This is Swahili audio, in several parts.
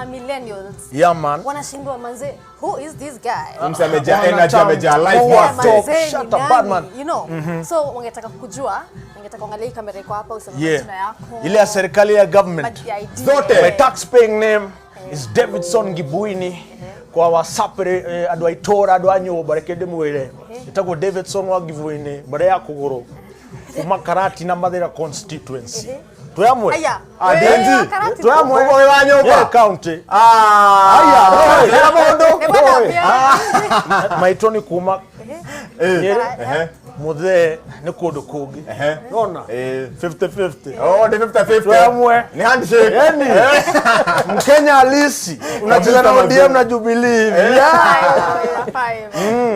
ma millennials. Yeah man. Wanashindwa manze, who is this guy? Msameja energy ameja life shut up bad man. You know. So wangetaka kujua, wangetaka kuangalia kamera iko hapa useme jina yako. Ile ya serikali ya government. Zote. My tax paying name is Davidson Gibuini. Kwa wasapere adwaitora adwanyo barekede mwele. Itako Davidson wa Gibuini bare yakugoro. Umakarati na Mathira constituency. Tuyamwe. DNG. Tuyamwe. Owe wanyoba. County. Maitoni kuma. Muthe ni kundu kungi. Nona 50-50. Oh, ni 50-50. Tuyamwe. Ni handshake. Yani Mkenya halisi. Unacheza na ODM na Jubilee.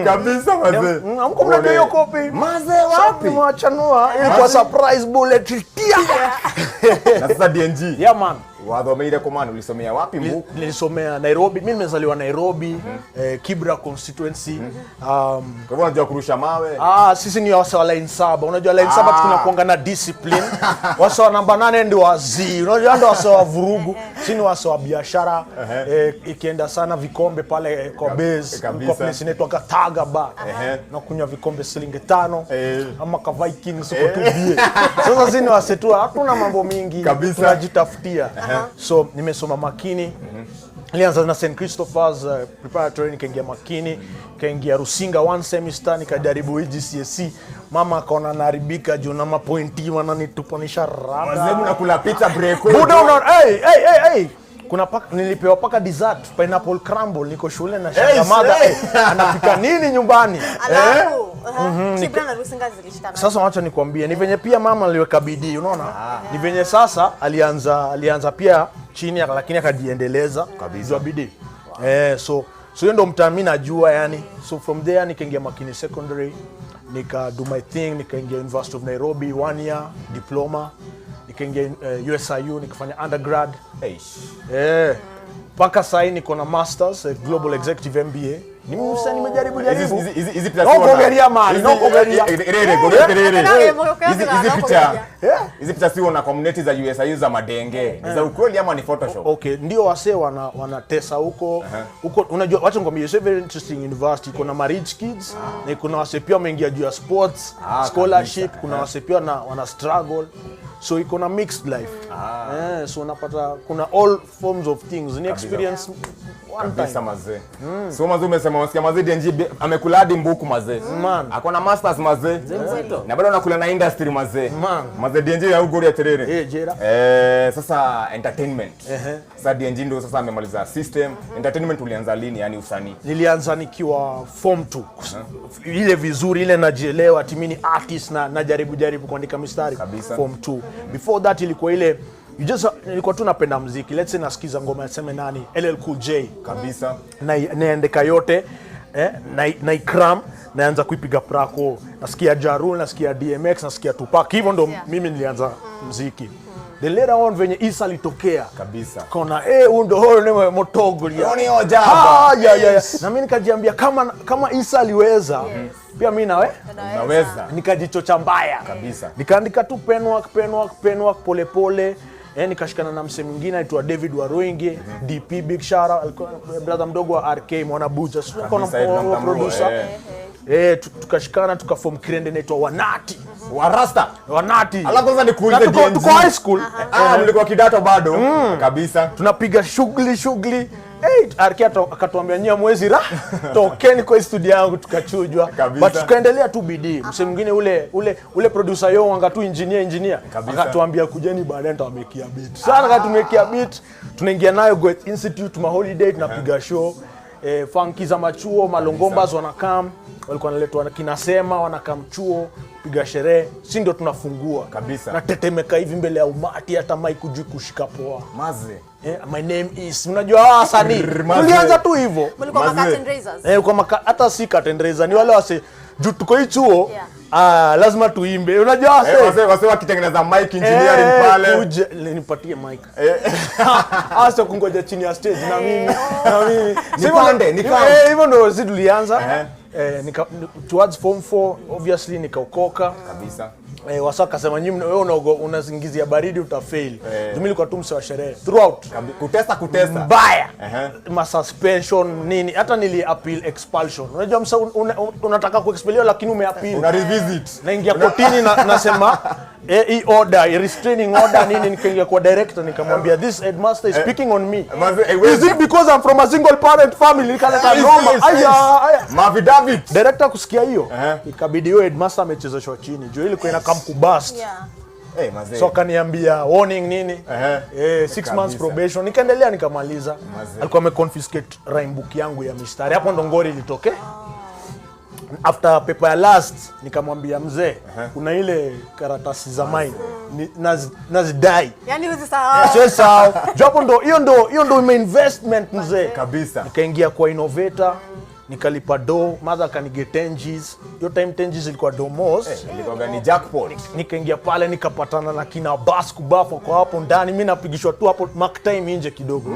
Kabisa mazee. Hamko mnajua hiyo kopi? Mazee wapi? Mwachanua ilikuwa surprise bullet. Na sasa DNG. Yeah man. Wadhomeire komani ulisomea wapi mbuku? Nilisomea Nairobi. Mimi nimezaliwa Nairobi, Kibra constituency. Kwa hivyo unajua kurusha mawe? Sisi ni wasa wa line 7. Unajua line 7 tunakuanga na discipline. Wasa wa namba 8 ndio wazi. Unajua ndio wasa wa vurugu. Sisi ni wasa wa biashara. Ikienda sana vikombe pale kwa base. Kwa place inaitwa Kataga Bar. Na kunywa vikombe shilingi 5 ama ka Vikings uko tu bie. Sasa sisi ni wasetu hatuna mambo mingi. Tunajitafutia. So nimesoma Makini. Nilianza na St. Christopher's preparatory, nikaingia Makini, nikaingia Rusinga one semester, nikajaribu GCSE. Mama akaona naharibika juu na mapointi wananitupanisha rada. Wazee mnakula pizza break. Buda unaona hey. Kuna nilipewa paka dessert pineapple crumble, niko shule na shanga mother anapika nini nyumbani? Alafu Kibra na Rusinga zilishikana. Sasa wacha nikwambie, ni venye pia mama aliweka bidii, unaona? Ni venye sasa alianza pia chini lakini akajiendeleza kabisa bidii. So hiyo ndo mimi najua yani. So from there nikaingia Makini Secondary, nika do my thing, nikaingia University of Nairobi 1 year diploma, nikaingia USIU nikafanya undergrad. Paka sasa niko na masters global executive MBA. Nimejaribu. Hizi picha sio mali. Hizi picha sio na community za USIU za madenge. Za ukweli ama ni Photoshop? Okay, ndio wase wanatesa huko. Huko unajua wacha ngombe is a very interesting university. Kuna ma rich kids na kuna wase pia wameingia juu ya sports, scholarship, kuna wase pia wana struggle. So iko na mixed life. So unapata kuna all forms of things. Ni experience one time mazee. So mazee umesema wasikia mazee DNG amekula hadi mbuku mazee. Akona masters mazee. Na bado anakula na industry mazee. Mazee DNG ya ugori ya terere. Jera. Sasa entertainment. Sasa DNG ndio sasa amemaliza system. Entertainment ulianza lini yani usanii? Nilianza nikiwa form 2. Ile vizuri ile najielewa timini artist na najaribu kuandika mistari form 2. Before that ilikuwa ile nilikuwa tu napenda muziki. Let's say nasikiza ngoma ya sema nani LL Cool J kabisa. Naendeka yote na ikram naanza kuipiga prako. Nasikia Ja Rule, nasikia DMX, nasikia Tupac. Hivyo ndo mimi nilianza muziki. The later on venye Isa litokea kabisa. Kona ndo ni motogoli. Yoni ojaba. Na mimi nikajiambia kama Isa aliweza, pia mimi naweza. Nikajichocha mbaya kabisa. Nikaandika tu penwork pole. Nikashikana na msemo mwingine aitwa David Waroinge, DP Big Shara, alikuwa brother mdogo wa RK Mwana Buja, tulikuwa na producer. Tukashikana tukaform krende inaitwa Wanati. Wanati. Alafu kwanza nikuulize DNG. Tuko high school. Mlikuwa kidato bado kabisa. Tunapiga shughuli. RK akatuambia nyia mwezi tokeni kwa studio yangu tukachujwa. But tukaendelea tu bidii. Msemo mwingine ule producer yao anga tu engineer akatuambia kujeni baadaye nitawamekia beat. Sana katumekia beat, tunaingia nayo Goethe Institute ma holiday tunapiga show. Funky za machuo, malongombas wanakam, walikuwa wanaletwa kinasema wanakam chuo, piga sherehe, si ndio tunafungua kabisa. Na tetemeka hivi mbele ya umati hata mic hujui kushika poa. Maze. My name is unajua wasanii. Tulianza tu hivyo. Mlikuwa curtain raisers. Hata si curtain raiser, ni wale wase juu tuko hii chuo. Lazima tuimbe. Unajua wase wakitengeneza mic engineering pale. Uje nipatie mic. Asa kungoja chini ya stage na mimi. Nipande. Hivyo ndio tulianza. Towards form 4 obviously nikaokoka kabisa. Wasa kasema nyinyi wewe unasingizia baridi utafail. Mimi nilikuwa tu mse wa sherehe throughout. Kutesta mbaya. Ma suspension nini hata nili appeal expulsion. Unajua msa unataka kuexpelio lakini umeappeal. Una revisit. Naingia kotini nasema hii order, restraining order nini, nikaingia kwa director nikamwambia this headmaster is speaking on me. Is it because I'm from a single parent family? Nikaleta noma. Aya. David. Director kusikia hiyo. Ikabidi hiyo headmaster amechezeshwa chini. Jo ilikuwa inakam kubust. So akaniambia warning nini? 6 months probation. Nikaendelea nikamaliza. Alikuwa ameconfiscate rhyme book yangu ya mistari. Hapo ndo ngori ilitokea. After paper ya last nikamwambia mzee kuna ile karatasi za mine nazidai. Yani usisahau. Sasa japo ndo hiyo ndo investment mzee kabisa. Nikaingia kwa innovator nikalipa do mother kanige 10 Gs. Hiyo time 10 Gs ilikuwa domos. Ilikuwa ni jackpot. Nikaingia pale nikapatana na kina Bass Kubafo kwa hapo ndani, mimi napigishwa tu hapo mark time nje kidogo.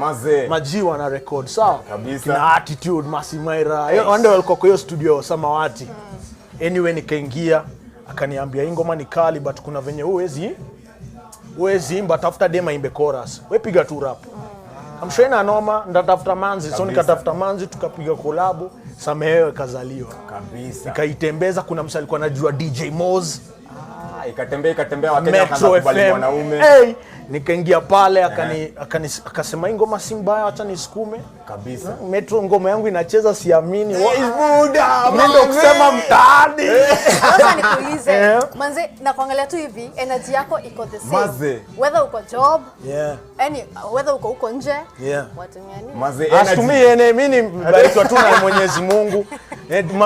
Majiwa na record sawa kabisa. Kina attitude Masimaira. Hiyo ndio walikuwa kwa hiyo studio Samawati. Anyway nikaingia akaniambia hii ngoma ni kali but kuna venye huwezi imba, tafuta dema imbe chorus. Wewe piga tu rap. Amshena noma ndatafuta manzi. So nikatafuta manzi tukapiga collab, Samehewe kazaliwa kabisa. Nikaitembeza, kuna msali alikuwa anajua DJ Moz. Ikatembea Wakenya wakakubali wanaume. Nikaingia pale akasema hii ngoma si mbaya acha nisukume kabisa. Metro ngoma yangu inacheza siamini. Ndio kusema mtaani. Sasa nikuulize manze, na kuangalia tu hivi energy yako iko the same. Whether uko job, whether uko nje, watu nini? Asitumie mimi mbarikiwa tu na Mwenyezi Mungu.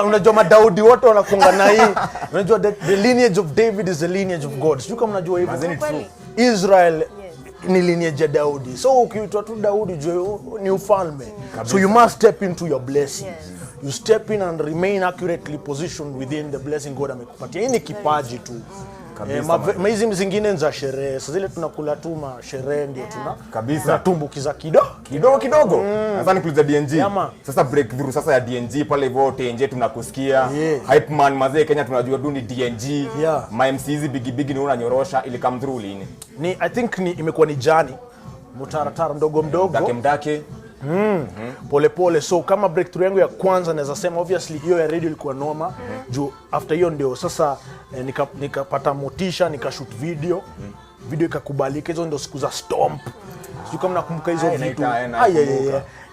Unajua Madaudi wote wanakunga na hii. Unajua the lineage of David is the lineage of God. Sio kama unajua hivyo. Israel ni lineage ya Daudi. So ukiitwa tu Daudi ni ufalme. So you must step into your blessing. You step in and remain accurately positioned within the blessing God amekupatia. Hii ni kipaji tu. Hizi zingine za sherehe. Sasa zile tunakula tu sherehe ndio tunatumbukiza kidogo. Sasa nikuuliza DNG. Sasa breakthrough sasa ya DNG pale hivyo TNG tunakusikia. Hype man mazee Kenya tunajua tu ni DNG. My MC hizi big ni unanyorosha ili come through lini? I think imekuwa ni jani. Mutaratara mdogo mdake. Pole. So kama breakthrough yangu ya kwanza naweza sema obviously hiyo ya radio ilikuwa noma. Juu after hiyo ndio sasa nikapata motisha nikashoot video. Video ikakubalika. Hizo ndio siku za Stomp. Sio kama nakumbuka hizo vitu.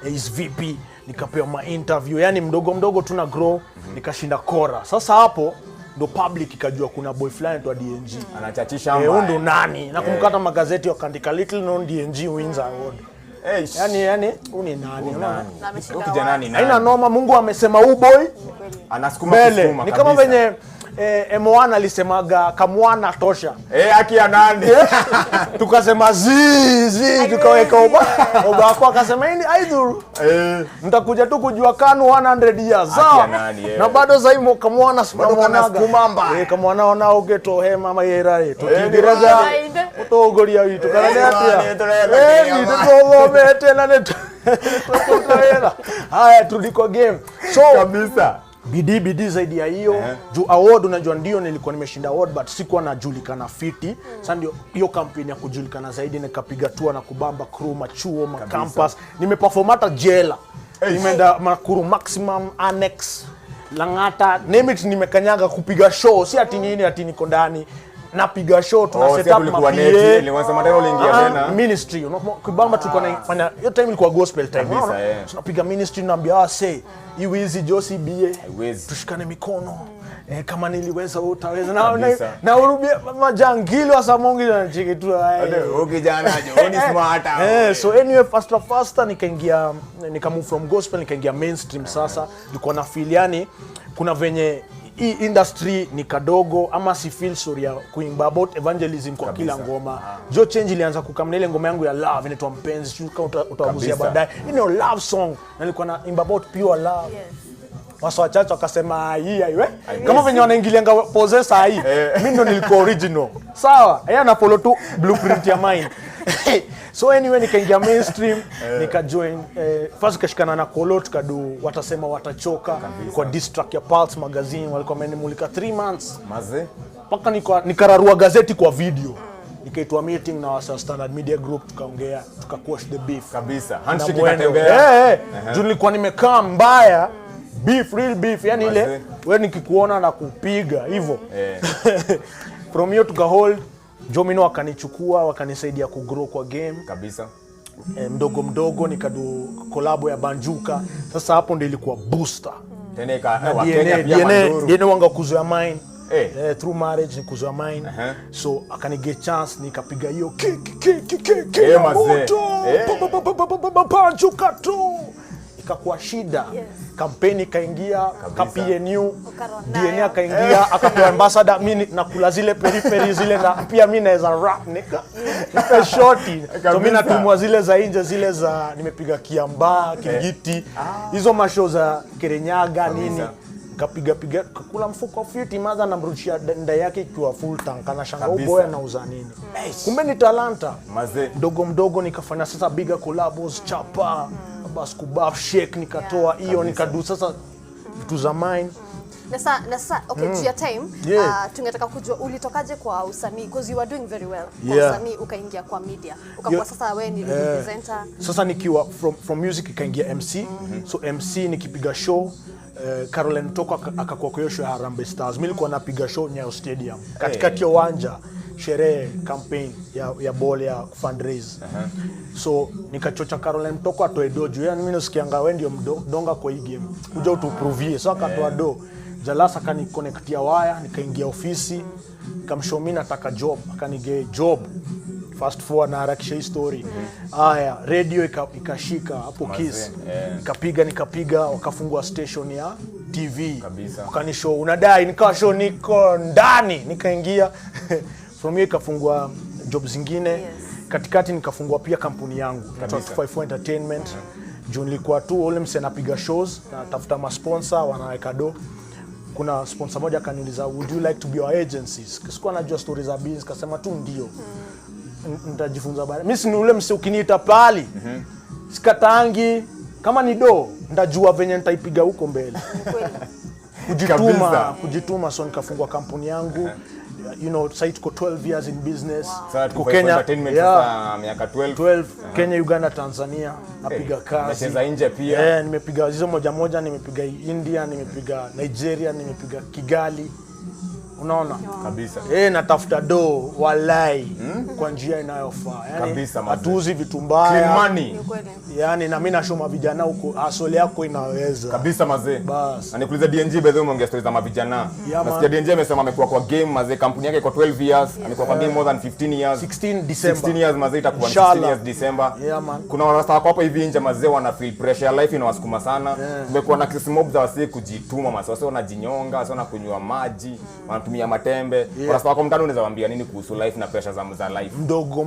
Is VP nikapewa ma interview. Yani mdogo tuna grow nikashinda kora. Sasa hapo ndo public ikajua kuna boy fulani tu DNG. Anachachisha mbaya. Ndo nani? Nakumbuka hata magazeti wakaandika little known DNG wins award. Yani uni nani? Kijana nani? Haina noma, Mungu amesema boy anasukuma kabisa. Ni kama venye M1 alisemaga kamwana tosha. Haki ya nani? Tukasema zizi tukaweka oba kwa akasema hii aidhuru. Mtakuja tu kujua kanu 100 years. Sawa. Na bado zaimo kamwana kumamba. Kamwana ona ugeto he mama yera tukigiraga utogoria witu kana atia. Tutogomete na neto. Haya tuliko game. So kabisa. Bidii zaidi ya hiyo. Juu award unajua ndio nilikuwa nimeshinda award but sikuwa najulikana fiti. Sasa ndio hiyo kampeni ya kujulikana zaidi nikapiga tour na kubamba crew machuo campus. Nimeperform hata jela. Nimeenda Makuru Maximum Annex Langata. Name it nimekanyaga kupiga show. Si ati nini ati niko ndani. Napiga show tuna set up ministry. Kubamba tulikuwa nafanya hiyo time ilikuwa gospel time. Tunapiga ministry naambia say iwizi Josi BA tushikane mikono kama niliweza utaweza na urubia majangili wa Samongi na chiki tu kijana ni smart. So anyway faster nika move from gospel nikaingia mainstream. Sasa nilikuwa na feel yani kuna venye hii industry ni kadogo ama si feel sorry ya kuimba about evangelism kwa kila ngoma. Jo change ilianza kukamna ile ngoma yangu ya love inaitwa Mpenzi, shuka utawaguzia baadaye. Ni love song na nilikuwa na imba about pure love. Wasa wachache wakasema hii aiwe kama venye wanaingilianga possessor hii. Mimi ndo nilikuwa original. Sawa, yeye ana follow tu blueprint ya mine. So anyway nikaingia mainstream nika join first kashikana na Kolot kadu watasema watachoka kwa diss track ya Pulse magazine walikuwa wamenimulika 3 months. paka nikararua gazeti kwa video. Nikaitwa meeting na wasa Standard Media Group, tukaongea, tukaquash the beef. Kabisa. Handshake ikatembea. Juu nilikuwa nimekaa mbaya, beef, real beef, yani ile wewe nikikuona na kupiga hivyo. From here tukahold, Jomino wakanichukua, wakanisaidia kugrow kwa game. Kabisa. Mdogo mdogo nikadu collab ya Banjuka. Sasa hapo ndio ilikuwa booster. Tena wa Kenya pia Manduru. DNA wanga kuzoea mine. Through marriage ni kuzoea mine. So akaniget chance nikapiga hiyo Banjuka tu. Ikakuwa shida. Kampeni kaingia, KPNU, DNA kaingia, akapewa ambassador, mimi nakula zile periphery zile na pia mimi naweza rap nika shorty. So mimi natumwa zile za nje, zile za nimepiga Kiambaa, Kigiti, hizo mashow za Kirinyaga nini. Kapiga kula mfuko fiti maza na mrushia nda yake ikiwa full tank, anashanga boy anauza nini. Kumbe ni talanta. Mdogo nikafanya sasa bigger collabs, chapa bas kubaf shake, nikatoa hiyo nikadu sasa vitu za mine. Na sasa okay, to your time tungetaka kujua ulitokaje kwa usanii, because you were doing very well kwa usanii, ukaingia kwa media, ukakuwa sasa wewe ni presenter. Sasa nikiwa from music ikaingia MC. So MC nikipiga show, Caroline Toko akakuwa kwa show ya Harambee Stars. Mimi nilikuwa napiga show Nyayo Stadium katikati ya uwanja, sherehe campaign ya ball ya fundraise. So nikachocha Caroline Toko atoe dojo, yani mimi nasikianga wewe ndio mdonga kwa hii game, kuja utuprovie. So akatoa do Jalasa, akaniconnectia waya, nikaingia ofisi, nikamshow mimi nataka job, akanige job fast forward na harakisha hii story. Haya, radio ikashika hapo Kiss. Nikapiga wakafungua station ya TV. Wakanishow unadai, nikawa show niko ndani, nikaingia. From here ikafungua job zingine. Katikati nikafungua pia kampuni yangu, 254 Entertainment. Juu nilikuwa tu ule mse napiga shows, na tafuta ma sponsor wanaweka do. Kuna sponsor moja akaniuliza, would you like to be our agencies? Sikuwa najua stories za business, kasema tu ndio. Nitajifunza baadaye. Mimi si ule mse ukiniita pali. Sikatangi kama ni do, ndajua venye nitaipiga huko mbele. Kujituma. So nikafungua kampuni yangu. You know, sasa tuko 12 years in business. Tuko Kenya Entertainment sasa miaka 12. Kenya, Uganda, Tanzania napiga kazi. Nimecheza nje pia. Nimepiga hizo moja, nimepiga India, nimepiga Nigeria, nimepiga Kigali. Unaona? Kabisa. Natafuta do walai kwa njia inayofaa. Yani hatuuzi vitu mbaya. Clean money. Yani na mimi nashoma vijana huko, asole yako inaweza. Kabisa mazee. Bas. Anikuuliza DNG bedhe umeongea stories za mavijana. Nasikia DNG amesema amekuwa kwa game mazee, kampuni yake kwa 12 years, amekuwa kwa game more than 15 years. 16 years mazee, itakuwa 16 years December. Kuna wanasta wako hapo hivi nje mazee wana feel pressure ya life inawasukuma sana. Tumekuwa na kesi mob za wasee kujituma mazee, wasee wanajinyonga, wasee wanakunywa maji, wanatumia matembe. Wanasta wako mtano unaweza waambia nini kuhusu life na pressure za life? Mdogo.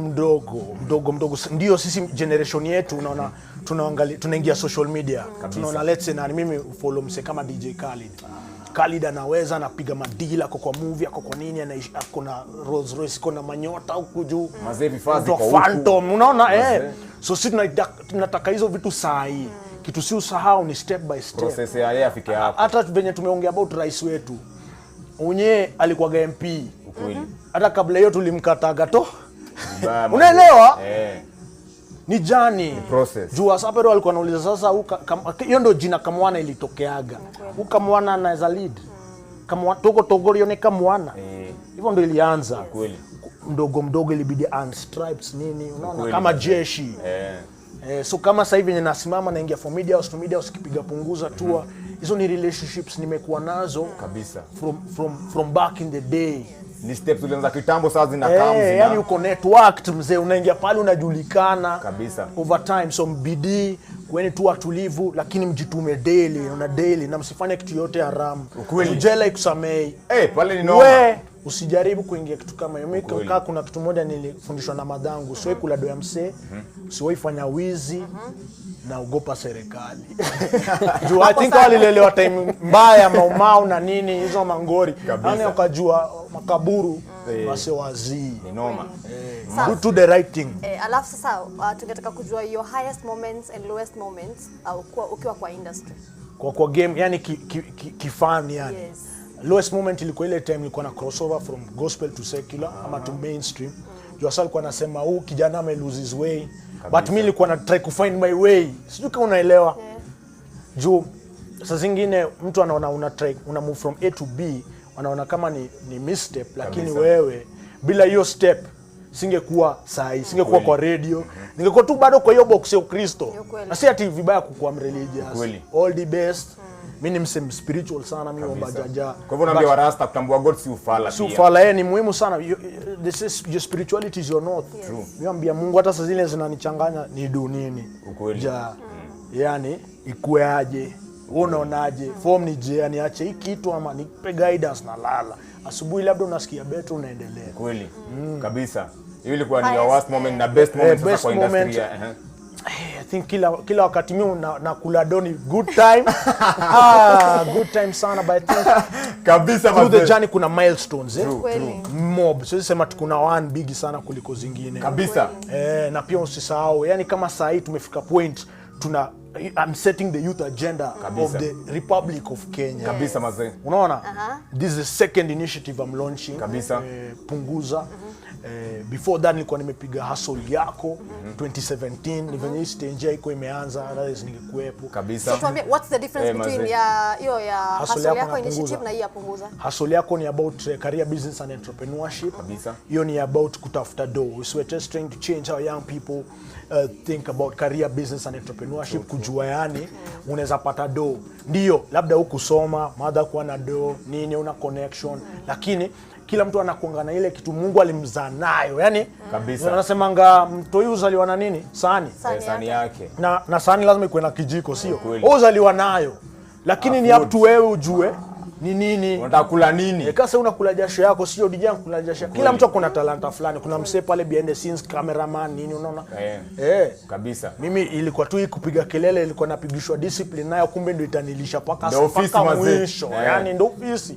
Ndio sisi generation yetu unaona tunaingia social media. Tunaona let's say na mimi follow mse kama DJ Khalid anaweza anapiga madila kwa movie kwa nini, anaishi na Rolls Royce kuna manyota huko juu mazee, vifaa ziko huko Phantom unaona so sisi tunataka hizo vitu saa hii. Kitu si usahau ni step by step process ya yeye afike hapo. Hata venye tumeongea about rais wetu unye alikuwa MP ukweli, hata kabla hiyo tulimkataga to unaelewa ni jani process. Jua Sapero alikuwa anauliza sasa hiyo ndio jina Kamwana ilitokeaga. Kamwana anaweza lead. Kama togo yoneka mwana. Hivyo ndio ilianza. Kweli. Mdogo ilibidi unstripes nini unaona kama jeshi. So kama sasa hivi ninasimama naingia for media house to media house kipiga punguza tour. Hizo ni relationships nimekuwa nazo kabisa from back in the day. Ni steps ulianza kitambo sasa zinakaa yani uko networked mzee, unaingia pale unajulikana kabisa over time. So mbidi kweni tu watulivu, lakini mjitume daily na msifanye kitu yote haramu. Ujela ikusamei pale ni noma. Usijaribu kuingia kitu kama hiyo. Mimi kuna kitu moja nilifundishwa na madangu, usiwahi kula do ya msee, usiwahi fanya wizi na ugopa serikali. Juu I think walilelewa time mbaya maumau na nini hizo mangori. Yani ukajua makaburu wase wazii. Ni noma. Do the right thing. Alafu sasa tungetaka kujua your highest moments and lowest moments au ukiwa kwa industry. Kwa game yani kifani yani. lowest moment ilikuwa ile time nilikuwa na crossover from gospel to secular ama to mainstream. Juu sasa alikuwa anasema kijana ame lose his way. But mimi nilikuwa na try to find my way. Sijui kama unaelewa. Juu sasa zingine mtu anaona una move from A to B, anaona kama ni misstep, lakini wewe bila hiyo step singekuwa sahi, singekuwa kwa radio, ningekuwa tu bado kwa hiyo box ya Ukristo. Na si ati vibaya kukuwa religious. All the best. Mimi ni spiritual sana, mimi omba jaja. Kwa hivyo naambia warasta kutambua God si ufala pia. Si ufala, ni muhimu sana. This is your spirituality is your north. True. Niambia Mungu hata saa zile zinanichanganya ni nini. Ukweli. Yani ikuwe aje? Unaonaje? Form ni je, yani ache hiki kitu ama nipe guidance na lala. Asubuhi labda unasikia better unaendelea. Kweli. Kabisa. Hiyo ilikuwa ni your worst moment na best moment sasa kwa industry. I think kila wakati mimi nakula doni good time. Good time sana, but I think kabisa through the journey kuna milestones. True. Mob. So sema kuna one big sana kuliko zingine. Kabisa. Na pia usisahau, yani kama saa hii tumefika point I'm setting the youth agenda of the Republic of Kenya. Kabisa mazee. Unaona? This is the second initiative I'm launching. Kabisa. Punguza. Before that nilikuwa nimepiga hustle yako 2017, ni venye stage iko imeanza, otherwise ningekuepo. Kabisa. So tuambie, what's the difference between hiyo ya hustle yako initiative na hii ya punguza? Hustle yako ni about career business and entrepreneurship. Kabisa. Hiyo ni about kutafuta dough. So we're just trying to change how young people think about career business and entrepreneurship. Kujua yani unaweza pata dough. Ndio, labda hukusoma, mada kuwa na dough, nini una connection, lakini kila mtu anakuanga na ile kitu Mungu alimzaa nayo. Yani kabisa. Wanasemanga mtoi uzaliwa na nini? Sahani yake. Na sahani lazima ikuwe na kijiko, sio? Uzaliwa nayo. Lakini ni up to wewe ujue ni nini. Unataka kula nini? Kasa unakula jasho yako, sio DJ kula jasho. Kila mtu akona talanta fulani. Kuna msee pale behind the scenes, cameraman nini, unaona? Kabisa. Mimi ilikuwa tu kupiga kelele, ilikuwa napigishwa discipline nayo, kumbe ndio itanilisha paka mwisho. Yani ndio ofisi.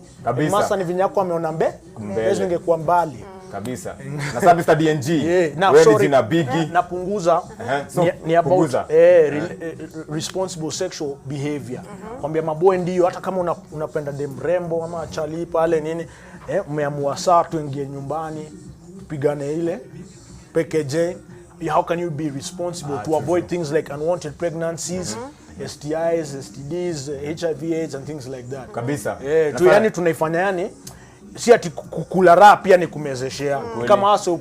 Masa ni vinyako ameona mbele ningekuwa mbali. Kabisa. Na sasa Mr. DNG, wewe ni na bigi napunguza ni about responsible sexual behavior. Kwambia maboy ndio, hata kama unapenda dem rembo ama chali pale nini, umeamua saa tuingie nyumbani pigane ile package. How can you be responsible to avoid things like unwanted pregnancies, STIs, STDs, HIV/AIDS and things like that. Kabisa. Yani tunaifanya yani si ati kukula raha pia ni kumezeshea. Kama hasa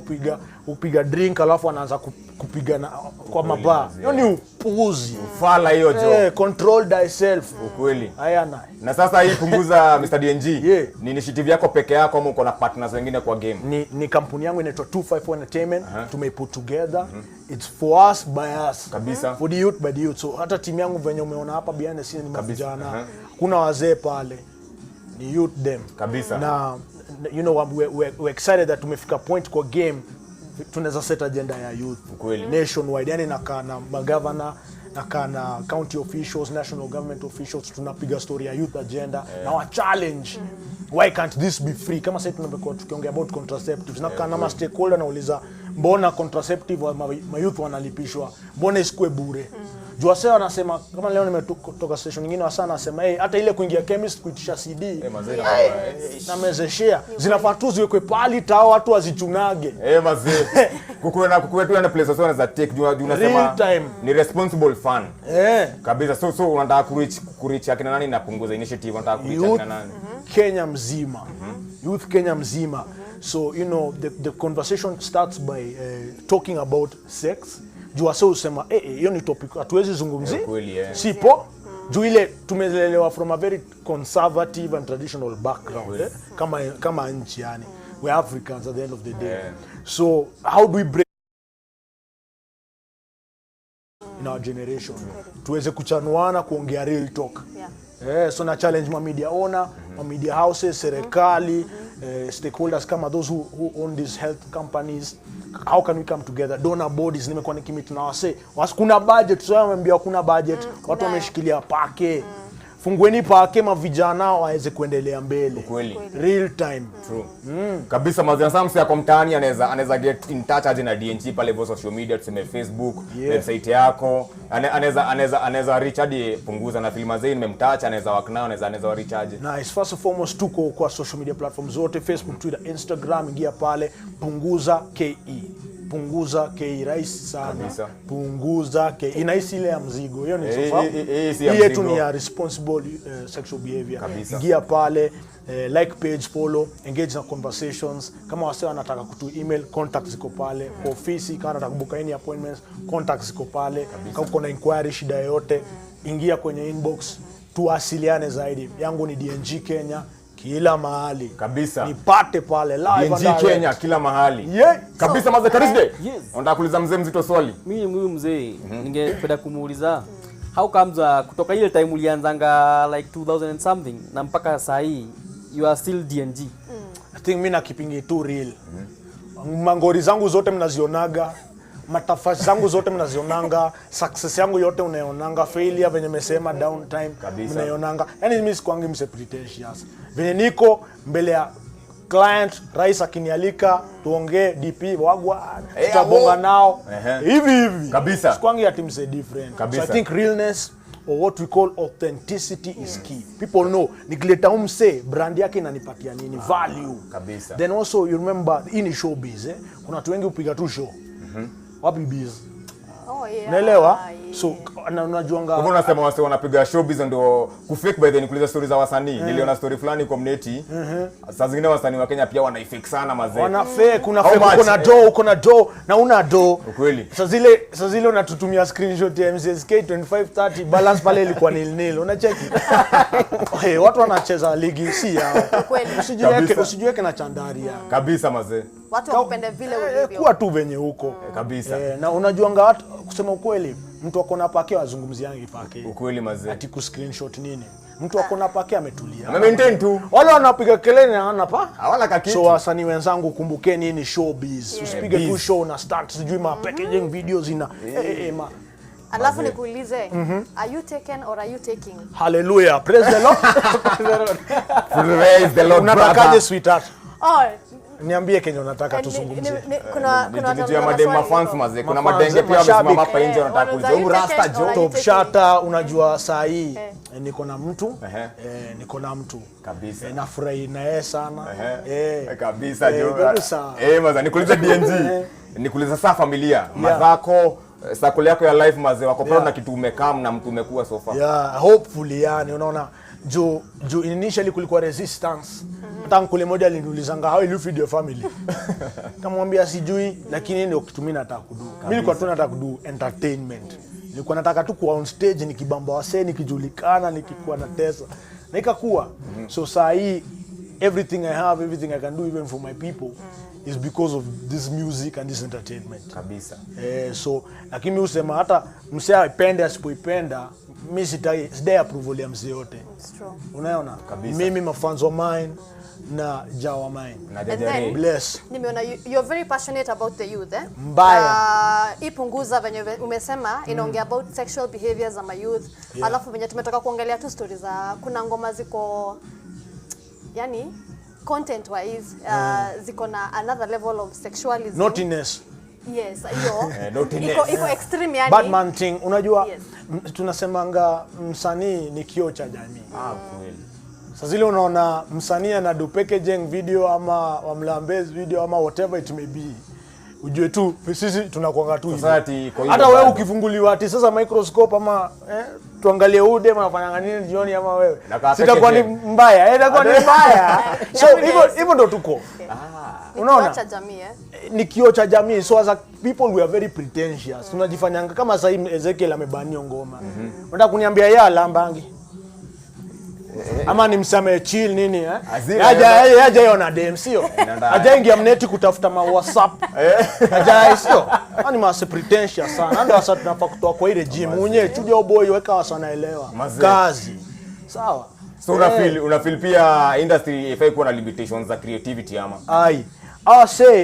upiga drink alafu anaanza kupigana kwa mabaa. Hiyo ni upuuzi. Ufala hiyo jo. Control thyself. Ukweli. Hayana. Na sasa hii punguza Mr. DNG. Ni initiative yako peke yako ama uko na partners wengine kwa game? Ni kampuni yangu inaitwa 254 Entertainment. Tumeput together. It's for us by us. Kabisa. For the youth by the youth. So hata timu yangu venye umeona hapa behind the scenes ni mavijana. Kuna wazee pale. Ni youth them. Kabisa. Na you know we're excited that tumefika point kwa game tunaweza set agenda ya youth nationwide. Yani nakaa na magavana, nakaa na county officials, national government officials, tunapiga story ya youth agenda na wa challenge why can't this be free. Kama sasa tunapokuwa tukiongea about contraceptives, nakaa na stakeholder nauliza mbona contraceptive wa youth wanalipishwa, mbona isikue bure? Jua sasa wanasema kama leo nimetoka station nyingine wasana nasema hata ile kuingia chemist kuitisha CD na mezeshare zinafaa tu ziwekwe pali tao watu wazichunage. Mazee. Kukuwe tu na place zone za take unasema ni responsible fun. Kabisa. So unataka kureach akina nani na punguza initiative, unataka kureach akina nani? Kenya mzima. Youth Kenya mzima. So you know the conversation starts by talking about sex. Jua sasa usema hiyo ni topic hatuwezi zungumzia. Sipo. Juu ile tumelelewa from a very conservative and traditional background. Kama nchi yani. We're Africans at the end of the day. So how do we break in our generation? Tuweze kuchanuana kuongea real talk. So na challenge ma media owner, ma media houses, serikali, stakeholders kama those who own these health companies. How can we come together? Donor bodies nimekuwa nikimit na wase. Kuna budget, so wameambia kuna budget. Watu wameshikilia pake fungueni pake mavijana waweze kuendelea mbele. Kweli. Real time. True. Kabisa mazana Samsi yako mtaani anaweza get in touch aje na DNG pale kwa social media, tuseme Facebook, website yako. Anaweza reach hadi Punguza na filma zenu nimemtouch, anaweza work nao, anaweza reach aje. Nice. First and foremost tuko kwa social media platforms zote, Facebook, Twitter, Instagram, ingia pale Punguza KE. Punguza KE, rahisi sana. Kabisa. Punguza KE. Inahisi ile ya mzigo. Hiyo ni sofa. Hii yetu ni ya responsible sexual behavior. Ingia pale, like page, follow, engage na conversations. Kama wase wanataka kutu email, contacts ziko pale. Kwa ofisi kama nataka kubook any appointments, contacts ziko pale. Kama uko na inquiry, shida yote, ingia kwenye inbox, tuwasiliane zaidi. Yangu ni DNG Kenya. Kila mahali. Kabisa. Nipate pale live DNG Kenya kila mahali. Kabisa maze Thursday. Yes. Unataka kuuliza mzee mzito swali? Mimi mzee ningependa kumuuliza how comes kutoka ile time ulianzanga like 2000 and something na mpaka saa hii you are still DNG? I think mimi na kipingi tu real. Mangori zangu zote mnazionaga, matafashi zangu zote mnazionanga, success yangu yote unaionanga, failure venye nimesema downtime mnaionanga. Yaani mimi sikwangi mse pretentious. Venye niko mbele ya client, rais akinialika tuongee DP wagwa tutabonga nao hivi kabisa. Sikwangi ati mse different. So I think realness or what we call authenticity is key. People know nikileta umse brand yake inanipatia nini value kabisa. Then also you remember in showbiz kuna watu wengi upiga tu show. Wapi biz? Naelewa. So unajuanga. Kwa unasema wase wanapiga showbiz ndio kufake by the nikuuliza stories za wasanii. Niliona story fulani community. Saa zingine wasanii wa Kenya pia wanaifake sana mazee. Wana fake, kuna fake, uko na do na una do. Ukweli. Saa zile unatutumia screenshot ya MCSK 2530 balance pale ilikuwa nil. Unacheki. Watu wanacheza ligi si yao. Kweli. Usijiweke na chandaria. Kabisa mazee. Watu wakupende vile ulivyo. Kuwa tu venye huko. Kabisa. Na unajuanga watu kusema ukweli, mtu akona pake wazungumziangi pake. Ukweli mazee. Ati ku screenshot nini? Mtu akona pake ametulia. Maintain tu. Wale wanapiga kelele na hana pa. Hawana kakitu. So wasanii wenzangu kumbukeni hii ni showbiz. Usipige tu show na start sijui ma packaging videos ina. Alafu nikuulize, are you taken or are you taking? Hallelujah. Praise the Lord. Praise the Lord. Unatakaje sweetheart? Niambie Kenya unataka tuzungumzie. Kuna madema fans mazee. Kuna madenge pia wamesimama hapa nje wanataka kuuliza Rasta Joe Top Shata. Unajua saa hii niko na mtu kabisa. Nafurahi na yeye sana. Kabisa Joe. Maza nikuuliza DNG. Nikuuliza saa familia. Mazako circle yako ya life mazee wako proud na kitu umekam na mtu umekuwa so far. Hopefully yani unaona juu initially kulikuwa resistance. Hata kule moja aliniulizanga how you feed your family. Kamwambia sijui lakini ndio kitu mimi nataka kudu. Mimi nilikuwa tu nataka kudu entertainment. Nilikuwa nataka tu kuwa on stage nikibamba wasee nikijulikana nikikuwa na tesa. Na ikakuwa. So saa hii everything I have, everything I can do even for my people is because of this music and this entertainment. Kabisa. So lakini mimi usema hata msee aipende asipoipenda mimi sidai approval ya msee yote. Unaona? Mimi mafans wa mine na jawa mine. Bless. Nimeona you're very passionate about the youth Mbaya. Ipunguza venye umesema inaongea about sexual behaviors za my youth. Alafu venye tumetoka kuongelea tu stories za kuna ngoma ziko yani content wise ziko na another level of sexualism. Naughtiness. Yes, hiyo iko extreme yani. Bad man thing. Unajua tunasemanga msanii ni kioo cha jamii. Kweli. Sasa zile unaona msanii ana do packaging video ama wamlambezi video ama whatever it may be. Ujue tu sisi tunakuanga tu hivi. Hata wewe ukifunguliwa ati sasa microscope ama tuangalie ude mnafanya nini jioni ama wewe. Sitakuwa ni mbaya. Itakuwa ni mbaya. So hivyo ndo tuko. Unaona? Kioo cha jamii Ni kioo cha jamii. So as a people we are very pretentious. Tunajifanyanga kama sasa Ezekiel amebanio ngoma. Unataka kuniambia yeye alambangi? Ama ni msame chill nini Aja yona DM sio. Aja ingia mneti kutafuta ma WhatsApp. Aja sio. Ani ma pretentious sana. Ndio sasa tunafaa kutoa kwa ile gym. Mwenyewe chuja boy weka wasanaelewa. Kazi. Sawa. So unafeel pia industry ifai kuwa na limitations za creativity ama.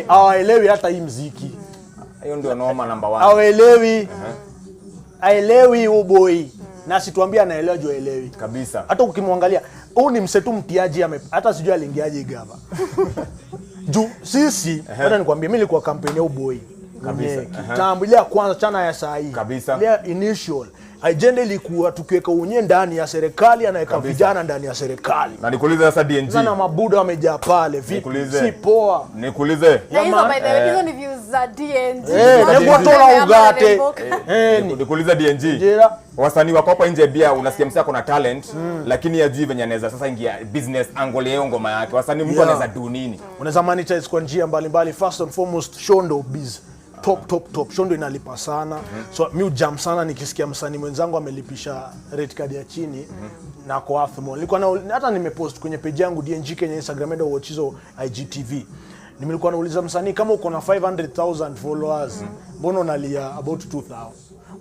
Hawaelewi hata hii muziki. Hiyo ndio noma number 1. Hawaelewi. Haelewi boy. na asituambie anaelewa juu elewi kabisa. Hata ukimwangalia huyu ni msetu mtiaji hata sijui aliingiaje gava. Juu sisi hata nikwambia mimi nilikuwa kampeni ya boy kabisa. Kitambo ile ya kwanza chana ya saa hii. Kabisa. Ile initial agenda ilikuwa tukiweka unye ndani ya serikali anaweka vijana ndani ya serikali. Na nikuulize sasa DNG. Sana mabuda wamejaa pale vipi? Si poa. Nikuulize. Na hizo by the way hizo ni views za DNG. Hebu tola ugate. Nikuulize DNG. Wasanii wako hapa nje bia unasikia msako na talent lakini hajui venye anaweza sasa ingia business angle yao ngoma yake. Wasanii mtu anaweza do nini? Unaweza monetize kwa njia mbalimbali. First and foremost shondo biz. Top shondo inalipa sana. So mi ujam sana nikisikia msanii mwenzangu amelipisha rate card ya chini na kwa Athmall. Nilikuwa na hata nimepost kwenye page yangu DNG Kenya Instagram ndo watch hizo IGTV. Nilikuwa nauliza msanii kama uko na 500,000 followers mbona unalia about 2,000?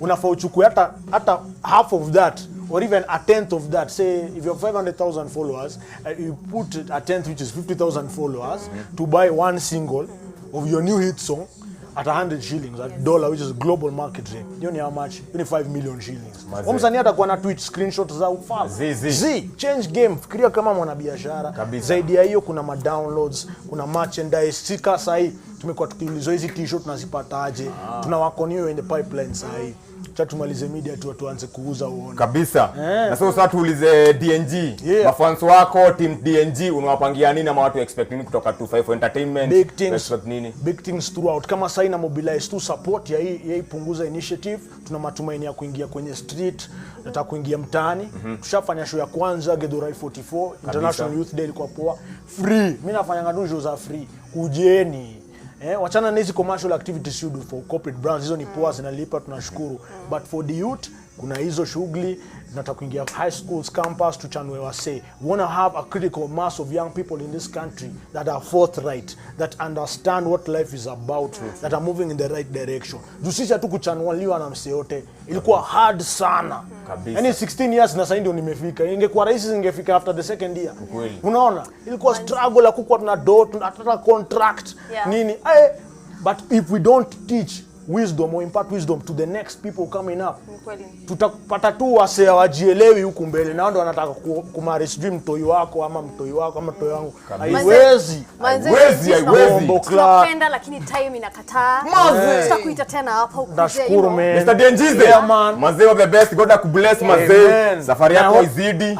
Unafaa uchukue hata half of that or even a tenth of that. Say if you have 500,000 followers, you put a tenth which is 50,000 followers to buy one single of your new hit song at 100 shillings, at dollar, which is global market rate. You know how much? 25 million shillings. Msanii atakuwa na tweet screenshot za ufala. Change game. Fikiria kama mwanabiashara. Zaidi ya hiyo kuna ma-downloads, kuna merchandise. Sika sahi tumekuwa tukiulizwa hizi t-shirt tunazipataje. Tunawakonio in the pipeline sahi. Cha tumalize media tu tuanze kuuza uone. Kabisa. Na sasa tuulize DNG. Mafans wako team DNG unawapangia nini ama watu expect nini kutoka 25 Entertainment? Expect nini? Big things throughout. Kama sasa ina mobilize tu support ya hii punguza initiative, tuna matumaini ya kuingia kwenye street, nataka kuingia mtaani. Tushafanya show ya kwanza Githurai 44 International Youth Day ilikuwa poa. Free. Mimi nafanya ngadu show za free. Kujeni. Wachana na hizi commercial activities you do for corporate brands, hizo ni poa zinalipa tunashukuru, but for the youth kuna hizo shughuli. Tunataka kuingia high schools campus tuchanue wase. We want to have a critical mass of young people in this country that are forthright, that understand what life is about, that are moving in the right direction. Jusisi tu kuchanuliwa na mse yote ilikuwa hard sana kabisa. Yani 16 years na sasa ndio nimefika. Ingekuwa rahisi ningefika after the second year. Unaona? Ilikuwa struggle la kukua tuna tunataka contract nini. But if we don't teach wisdom or impart wisdom to the next people coming up, tutapata tu wase wajielewi huku mbele na wao wanataka kumari stream mtoi wako ama mtoi wako ama mtoi wangu. Haiwezi. Tunapenda lakini time inakataa. Tutakuita tena hapa huko. Nashukuru man. Mr. DNG. Mazee of the best. God bless mazee. Safari yako izidi.